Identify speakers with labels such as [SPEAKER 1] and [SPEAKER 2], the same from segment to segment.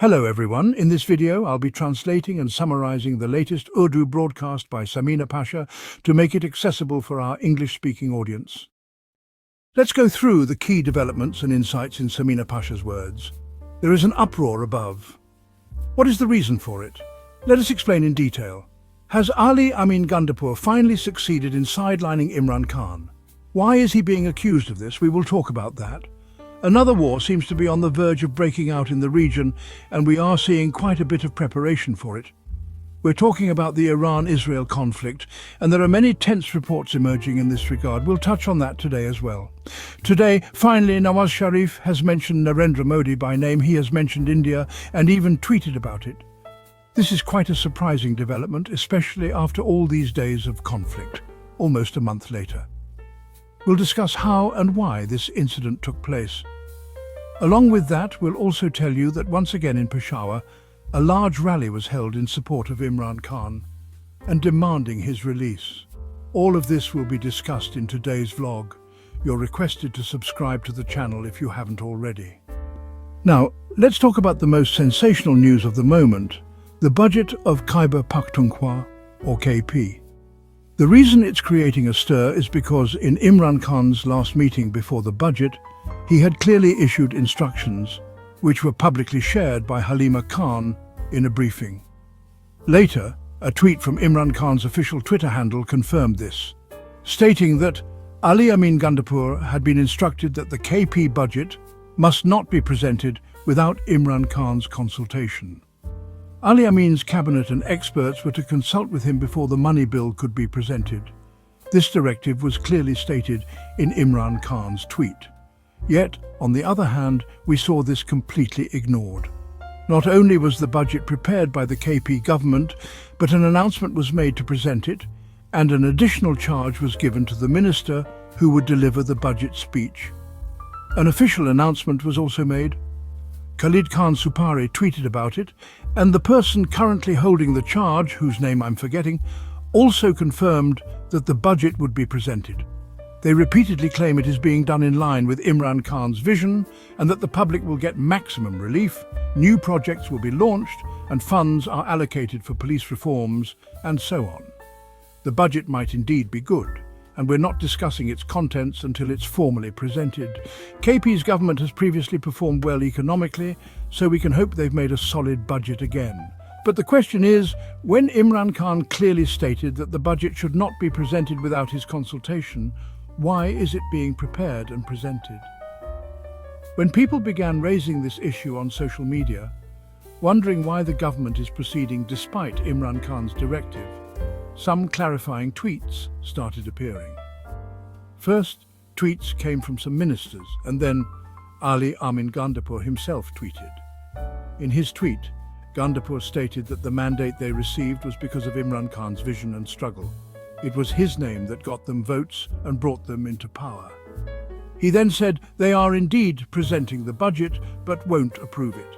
[SPEAKER 1] Hello everyone, in this video I'll be translating and summarizing the latest Urdu broadcast by Samina Pasha to make it accessible for our English-speaking audience. Let's go through the key developments and insights in Samina Pasha's words. There is an uproar above. What is the reason for it? Let us explain in detail. Has Ali Amin Gandapur finally succeeded in sidelining Imran Khan? Why is he being accused of this? We will talk about that. Another war seems to be on the verge of breaking out in the region, and we are seeing quite a bit of preparation for it. We're talking about the Iran-Israel conflict, and there are many tense reports emerging in this regard. We'll touch on that today as well. Today, finally, Nawaz Sharif has mentioned Narendra Modi by name. He has mentioned India and even tweeted about it. This is quite a surprising development, especially after all these days of conflict, almost a month later. We'll discuss how and why this incident took place. Along with that, we'll also tell you that once again in Peshawar, a large rally was held in support of Imran Khan and demanding his release. All of this will be discussed in today's vlog. You're requested to subscribe to the channel if you haven't already. Now, let's talk about the most sensational news of the moment, the budget of Khyber Pakhtunkhwa, or KP. The reason it's creating a stir is because in Imran Khan's last meeting before the budget, he had clearly issued instructions, which were publicly shared by Halima Khan in a briefing. Later, a tweet from Imran Khan's official Twitter handle confirmed this, stating that Ali Amin Gandapur had been instructed that the KP budget must not be presented without Imran Khan's consultation. Ali Amin's cabinet and experts were to consult with him before the money bill could be presented. This directive was clearly stated in Imran Khan's tweet. Yet, on the other hand, we saw this completely ignored. Not only was the budget prepared by the KP government, but an announcement was made to present it, and an additional charge was given to the minister who would deliver the budget speech. An official announcement was also made. Khalid Khan Supari tweeted about it, and the person currently holding the charge, whose name I'm forgetting, also confirmed that the budget would be presented. They repeatedly claim it is being done in line with Imran Khan's vision and that the public will get maximum relief, new projects will be launched, and funds are allocated for police reforms, and so on. The budget might indeed be good, and we're not discussing its contents until it's formally presented. KP's government has previously performed well economically, so we can hope they've made a solid budget again. But the question is, when Imran Khan clearly stated that the budget should not be presented without his consultation, why is it being prepared and presented? When people began raising this issue on social media, wondering why the government is proceeding despite Imran Khan's directive, some clarifying tweets started appearing. First, tweets came from some ministers, and then Ali Amin Gandapur himself tweeted. In his tweet, Gandapur stated that the mandate they received was because of Imran Khan's vision and struggle. It was his name that got them votes and brought them into power. He then said they are indeed presenting the budget, but won't approve it.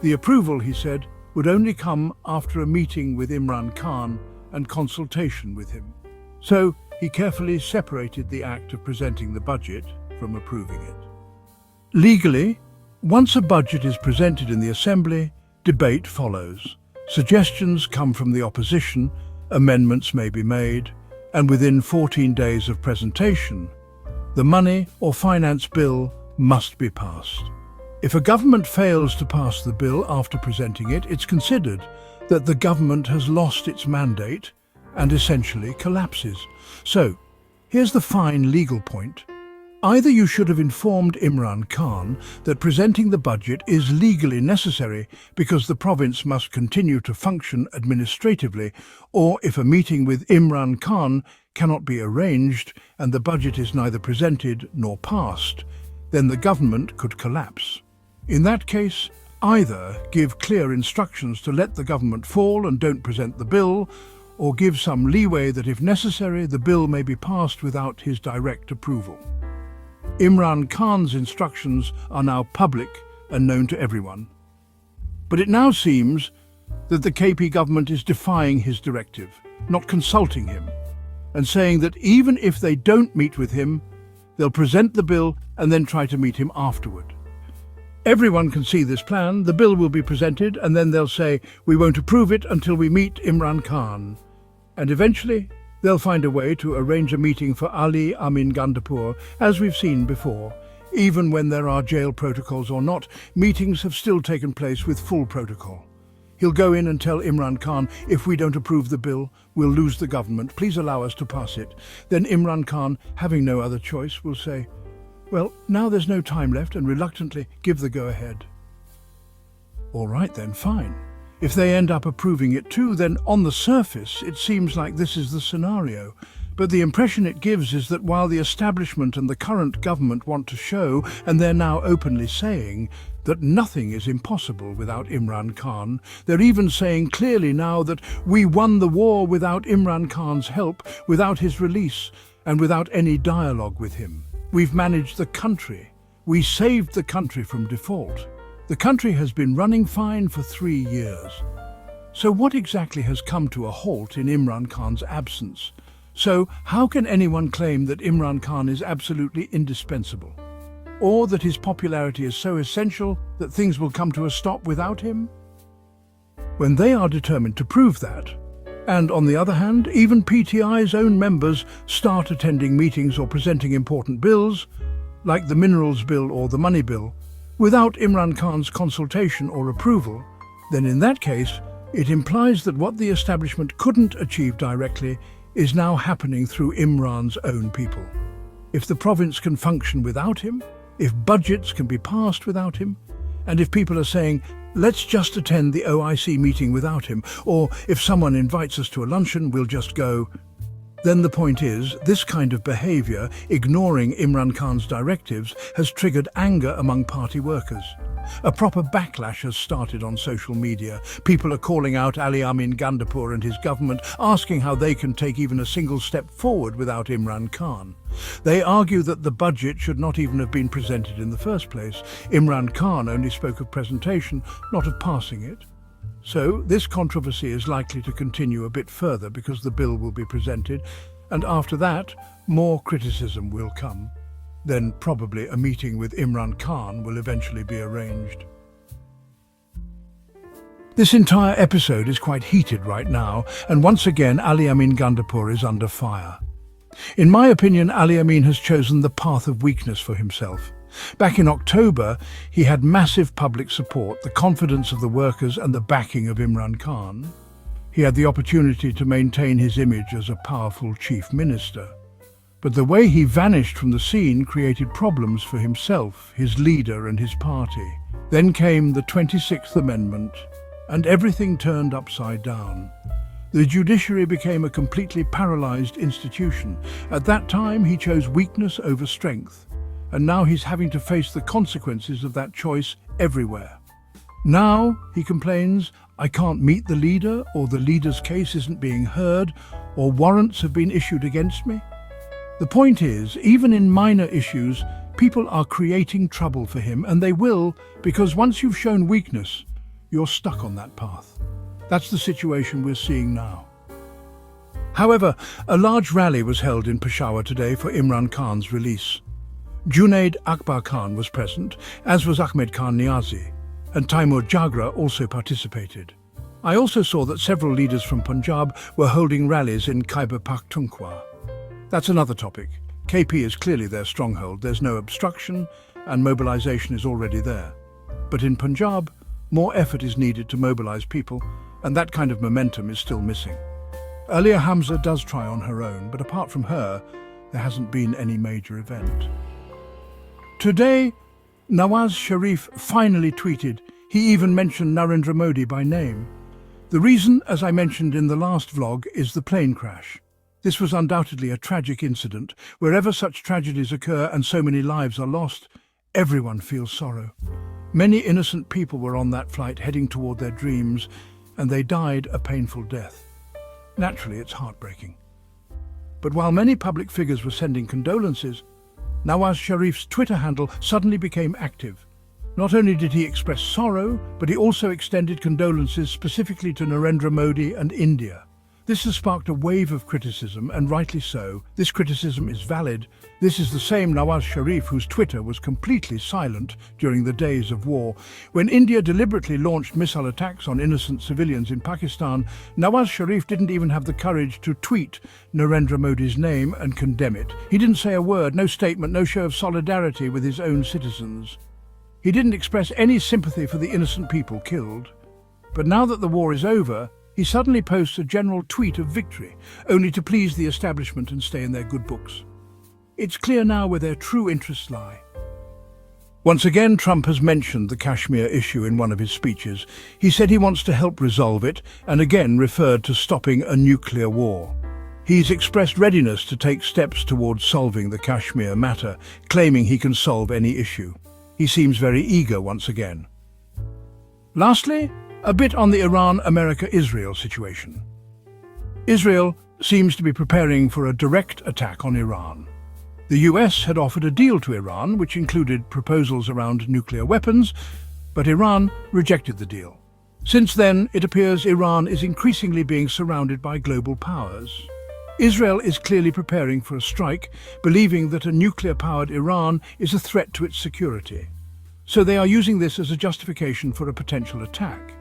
[SPEAKER 1] The approval, he said, would only come after a meeting with Imran Khan and consultation with him. So he carefully separated the act of presenting the budget from approving it. Legally, once a budget is presented in the Assembly, debate follows. Suggestions come from the opposition, amendments may be made, and within 14 days of presentation, the money or finance bill must be passed. If a government fails to pass the bill after presenting it, it's considered that the government has lost its mandate and essentially collapses. So, here's the fine legal point. Either you should have informed Imran Khan that presenting the budget is legally necessary because the province must continue to function administratively, or if a meeting with Imran Khan cannot be arranged and the budget is neither presented nor passed, then the government could collapse. In that case, either give clear instructions to let the government fall and don't present the bill, or give some leeway that if necessary the bill may be passed without his direct approval. Imran Khan's instructions are now public and known to everyone. But it now seems that the KP government is defying his directive, not consulting him, and saying that even if they don't meet with him, they'll present the bill and then try to meet him afterward. Everyone can see this plan, the bill will be presented, and then they'll say, we won't approve it until we meet Imran Khan. And eventually, they'll find a way to arrange a meeting for Ali Amin Gandapur, as we've seen before. Even when there are jail protocols or not, meetings have still taken place with full protocol. He'll go in and tell Imran Khan, if we don't approve the bill, we'll lose the government, please allow us to pass it. Then Imran Khan, having no other choice, will say, well, now there's no time left, and reluctantly give the go-ahead. All right then, fine. If they end up approving it too, then on the surface it seems like this is the scenario. But the impression it gives is that while the establishment and the current government want to show, and they're now openly saying, that nothing is impossible without Imran Khan, they're even saying clearly now that we won the war without Imran Khan's help, without his release, and without any dialogue with him. We've managed the country. We saved the country from default. The country has been running fine for 3 years. So what exactly has come to a halt in Imran Khan's absence? So how can anyone claim that Imran Khan is absolutely indispensable? Or that his popularity is so essential that things will come to a stop without him? When they are determined to prove that, and on the other hand, even PTI's own members start attending meetings or presenting important bills, like the Minerals Bill or the Money Bill, without Imran Khan's consultation or approval, then in that case, it implies that what the establishment couldn't achieve directly is now happening through Imran's own people. If the province can function without him, if budgets can be passed without him, and if people are saying, let's just attend the OIC meeting without him, or if someone invites us to a luncheon, we'll just go, then the point is, this kind of behaviour, ignoring Imran Khan's directives, has triggered anger among party workers. A proper backlash has started on social media. People are calling out Ali Amin Gandapur and his government, asking how they can take even a single step forward without Imran Khan. They argue that the budget should not even have been presented in the first place. Imran Khan only spoke of presentation, not of passing it. So this controversy is likely to continue a bit further because the bill will be presented, and after that, more criticism will come. Then probably a meeting with Imran Khan will eventually be arranged. This entire episode is quite heated right now, and once again Ali Amin Gandapur is under fire. In my opinion, Ali Amin has chosen the path of weakness for himself. Back in October, he had massive public support, the confidence of the workers and the backing of Imran Khan. He had the opportunity to maintain his image as a powerful chief minister. But the way he vanished from the scene created problems for himself, his leader and his party. Then came the 26th Amendment, and everything turned upside down. The judiciary became a completely paralyzed institution. At that time, he chose weakness over strength, and now he's having to face the consequences of that choice everywhere. Now, he complains, I can't meet the leader, or the leader's case isn't being heard, or warrants have been issued against me. The point is, even in minor issues, people are creating trouble for him, and they will, because once you've shown weakness, you're stuck on that path. That's the situation we're seeing now. However, a large rally was held in Peshawar today for Imran Khan's release. Junaid Akbar Khan was present, as was Ahmed Khan Niazi, and Taimur Jagra also participated. I also saw that several leaders from Punjab were holding rallies in Khyber Pakhtunkhwa. That's another topic. KP is clearly their stronghold. There's no obstruction, and mobilization is already there. But in Punjab, more effort is needed to mobilize people, and that kind of momentum is still missing. Earlier Hamza does try on her own, but apart from her, there hasn't been any major event. Today, Nawaz Sharif finally tweeted. He even mentioned Narendra Modi by name. The reason, as I mentioned in the last vlog, is the plane crash. This was undoubtedly a tragic incident. Wherever such tragedies occur and so many lives are lost, everyone feels sorrow. Many innocent people were on that flight heading toward their dreams, and they died a painful death. Naturally, it's heartbreaking. But while many public figures were sending condolences, Nawaz Sharif's Twitter handle suddenly became active. Not only did he express sorrow, but he also extended condolences specifically to Narendra Modi and India. This has sparked a wave of criticism, and rightly so. This criticism is valid. This is the same Nawaz Sharif whose Twitter was completely silent during the days of war. When India deliberately launched missile attacks on innocent civilians in Pakistan, Nawaz Sharif didn't even have the courage to tweet Narendra Modi's name and condemn it. He didn't say a word, no statement, no show of solidarity with his own citizens. He didn't express any sympathy for the innocent people killed. But now that the war is over, he suddenly posts a general tweet of victory, only to please the establishment and stay in their good books. It's clear now where their true interests lie. Once again, Trump has mentioned the Kashmir issue in one of his speeches. He said he wants to help resolve it, and again referred to stopping a nuclear war. He's expressed readiness to take steps towards solving the Kashmir matter, claiming he can solve any issue. He seems very eager once again. Lastly, a bit on the Iran-America-Israel situation. Israel seems to be preparing for a direct attack on Iran. The US had offered a deal to Iran, which included proposals around nuclear weapons, but Iran rejected the deal. Since then, it appears Iran is increasingly being surrounded by global powers. Israel is clearly preparing for a strike, believing that a nuclear-powered Iran is a threat to its security. So they are using this as a justification for a potential attack.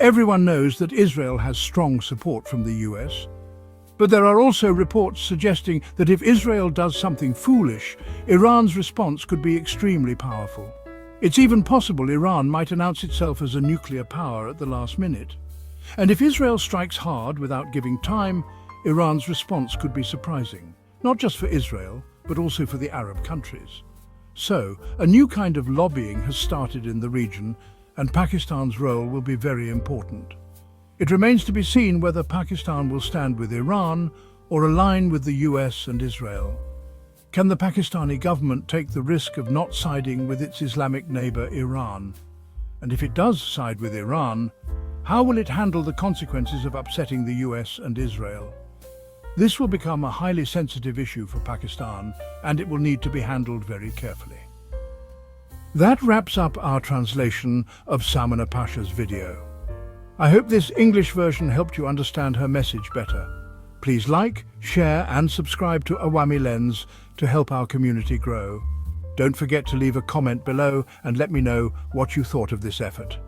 [SPEAKER 1] Everyone knows that Israel has strong support from the US, but there are also reports suggesting that if Israel does something foolish, Iran's response could be extremely powerful. It's even possible Iran might announce itself as a nuclear power at the last minute. And if Israel strikes hard without giving time, Iran's response could be surprising, not just for Israel, but also for the Arab countries. So, a new kind of lobbying has started in the region, and Pakistan's role will be very important. It remains to be seen whether Pakistan will stand with Iran or align with the US and Israel. Can the Pakistani government take the risk of not siding with its Islamic neighbor Iran? And if it does side with Iran, how will it handle the consequences of upsetting the US and Israel? This will become a highly sensitive issue for Pakistan, and it will need to be handled very carefully. That wraps up our translation of Samina Pasha's video. I hope this English version helped you understand her message better. Please like, share and subscribe to Awami Lens to help our community grow. Don't forget to leave a comment below and let me know what you thought of this effort.